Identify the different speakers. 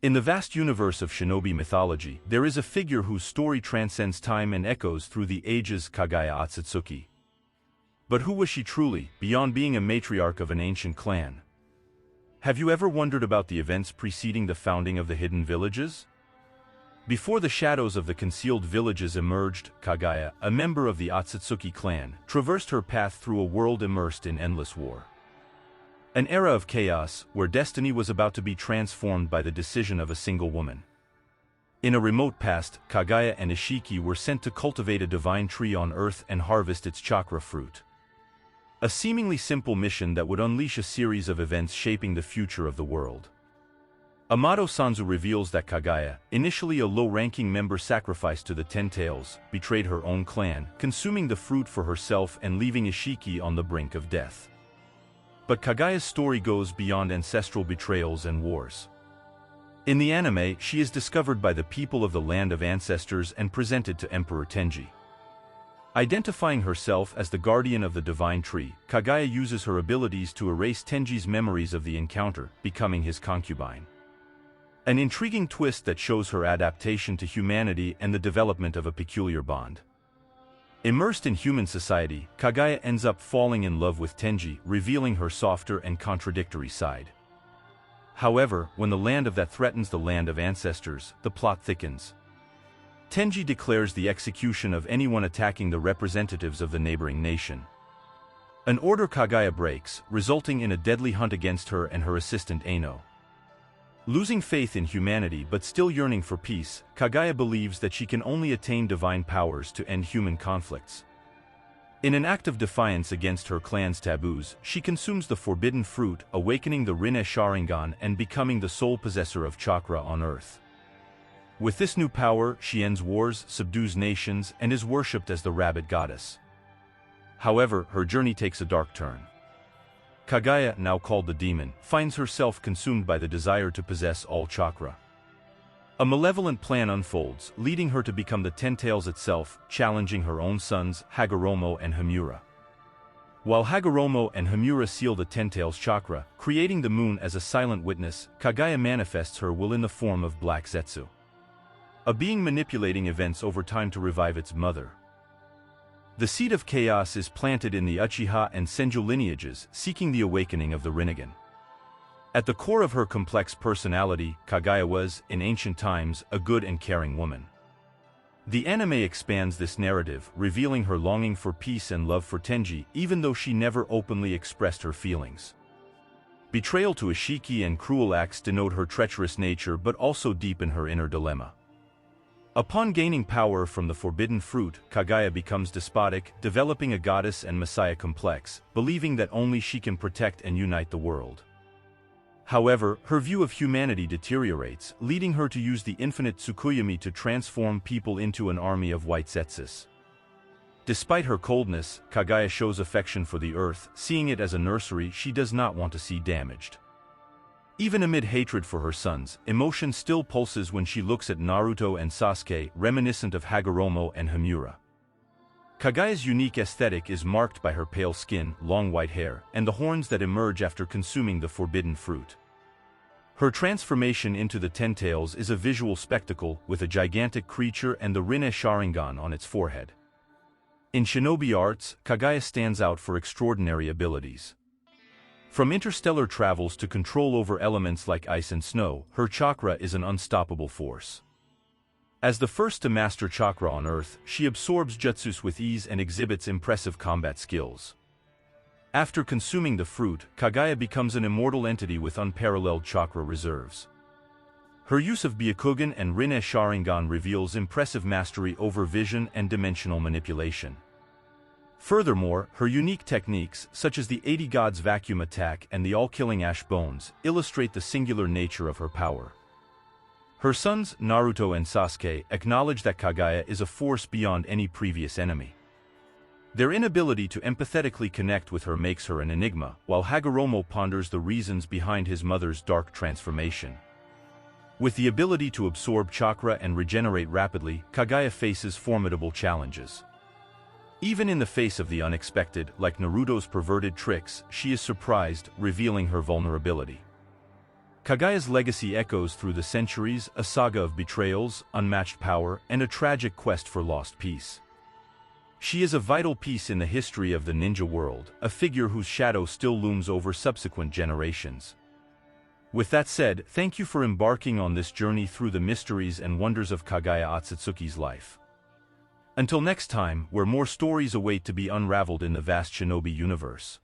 Speaker 1: In the vast universe of shinobi mythology, there is a figure whose story transcends time and echoes through the ages: Kaguya Ōtsutsuki. But who was she truly, beyond being a matriarch of an ancient clan? Have you ever wondered about the events preceding the founding of the hidden villages? Before the shadows of the concealed villages emerged, Kaguya, a member of the Ōtsutsuki clan, traversed her path through a world immersed in endless war. An era of chaos, where destiny was about to be transformed by the decision of a single woman. In a remote past, Kaguya and Ishiki were sent to cultivate a divine tree on Earth and harvest its chakra fruit. A seemingly simple mission that would unleash a series of events shaping the future of the world. Amato Sanzu reveals that Kaguya, initially a low-ranking member sacrificed to the Ten Tails, betrayed her own clan, consuming the fruit for herself and leaving Ishiki on the brink of death. But Kaguya's story goes beyond ancestral betrayals and wars. In the anime, she is discovered by the people of the Land of Ancestors and presented to Emperor Tenji. Identifying herself as the guardian of the divine tree, Kaguya uses her abilities to erase Tenji's memories of the encounter, becoming his concubine. An intriguing twist that shows her adaptation to humanity and the development of a peculiar bond. Immersed in human society, Kaguya ends up falling in love with Tenji, revealing her softer and contradictory side. However, when the land of that threatens the Land of Ancestors, the plot thickens. Tenji declares the execution of anyone attacking the representatives of the neighboring nation. An order Kaguya breaks, resulting in a deadly hunt against her and her assistant Aino. Losing faith in humanity but still yearning for peace, Kaguya believes that she can only attain divine powers to end human conflicts. In an act of defiance against her clan's taboos, she consumes the forbidden fruit, awakening the Rinne Sharingan and becoming the sole possessor of chakra on Earth. With this new power, she ends wars, subdues nations, and is worshipped as the rabbit goddess. However, her journey takes a dark turn. Kaguya, now called the demon, finds herself consumed by the desire to possess all chakra. A malevolent plan unfolds, leading her to become the Ten Tails itself, challenging her own sons, Hagoromo and Hamura. While Hagoromo and Hamura seal the Ten Tails chakra, creating the moon as a silent witness, Kaguya manifests her will in the form of Black Zetsu. A being manipulating events over time to revive its mother. The seed of chaos is planted in the Uchiha and Senju lineages, seeking the awakening of the Rinnegan. At the core of her complex personality, Kaguya was, in ancient times, a good and caring woman. The anime expands this narrative, revealing her longing for peace and love for Tenji, even though she never openly expressed her feelings. Betrayal to Ishiki and cruel acts denote her treacherous nature but also deepen her inner dilemma. Upon gaining power from the forbidden fruit, Kaguya becomes despotic, developing a goddess and messiah complex, believing that only she can protect and unite the world. However, her view of humanity deteriorates, leading her to use the infinite Tsukuyomi to transform people into an army of white Zetsus. Despite her coldness, Kaguya shows affection for the earth, seeing it as a nursery she does not want to see damaged. Even amid hatred for her sons, emotion still pulses when she looks at Naruto and Sasuke, reminiscent of Hagoromo and Hamura. Kaguya's unique aesthetic is marked by her pale skin, long white hair, and the horns that emerge after consuming the forbidden fruit. Her transformation into the Ten Tails is a visual spectacle, with a gigantic creature and the Rinne Sharingan on its forehead. In shinobi arts, Kaguya stands out for extraordinary abilities. From interstellar travels to control over elements like ice and snow, her chakra is an unstoppable force. As the first to master chakra on Earth, she absorbs jutsus with ease and exhibits impressive combat skills. After consuming the fruit, Kaguya becomes an immortal entity with unparalleled chakra reserves. Her use of Byakugan and Rinne Sharingan reveals impressive mastery over vision and dimensional manipulation. Furthermore, her unique techniques, such as the 80 Gods vacuum attack and the all-killing ash bones, illustrate the singular nature of her power. Her sons, Naruto and Sasuke, acknowledge that Kaguya is a force beyond any previous enemy. Their inability to empathetically connect with her makes her an enigma, while Hagoromo ponders the reasons behind his mother's dark transformation. With the ability to absorb chakra and regenerate rapidly, Kaguya faces formidable challenges. Even in the face of the unexpected, like Naruto's perverted tricks, she is surprised, revealing her vulnerability. Kaguya's legacy echoes through the centuries, a saga of betrayals, unmatched power, and a tragic quest for lost peace. She is a vital piece in the history of the ninja world, a figure whose shadow still looms over subsequent generations. With that said, thank you for embarking on this journey through the mysteries and wonders of Kaguya Ōtsutsuki's life. Until next time, where more stories await to be unraveled in the vast shinobi universe.